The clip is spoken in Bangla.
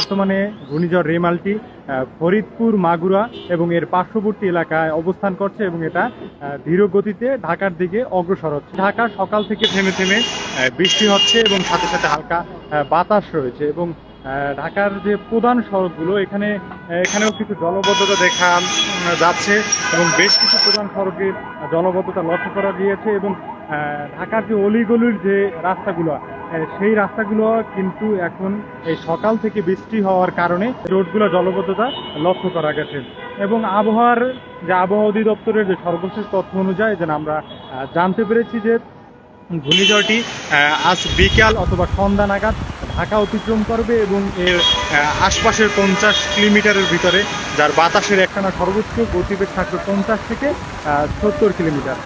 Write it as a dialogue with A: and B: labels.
A: বর্তমানে ঘূর্ণিঝড় রেমালটি ফরিদপুর, মাগুরা এবং এর পার্শ্ববর্তী এলাকায় অবস্থান করছে এবং এটা ধীর গতিতে ঢাকার দিকে অগ্রসর হচ্ছে। ঢাকা সকাল থেকে থেমে থেমে বৃষ্টি হচ্ছে এবং সাথে সাথে হালকা বাতাস রয়েছে এবং ঢাকার যে প্রধান সড়কগুলো এখানেও কিছু জলবদ্ধতা দেখা যাচ্ছে এবং বেশ কিছু প্রধান সড়কের জলবদ্ধতা লক্ষ্য করা গিয়েছে এবং ঢাকার যে অলিগলির যে রাস্তাগুলো সেই রাস্তাগুলো কিন্তু এখন এই সকাল থেকে বৃষ্টি হওয়ার কারণে রোডগুলো জলবদ্ধতা লক্ষ্য করা গেছে এবং আবহাওয়া অধিদপ্তরের যে সর্বশেষ তথ্য অনুযায়ী যেন আমরা জানতে পেরেছি যে ঘূর্ণিঝড়টি আজ বিকাল অথবা সন্ধ্যা নাগাদ ঢাকা অতিক্রম করবে এবং এর আশপাশের 50 কিলোমিটারের ভিতরে যার বাতাসের একটানা সর্বোচ্চ গতিবেগ থাকবে 50 থেকে 70 কিলোমিটার।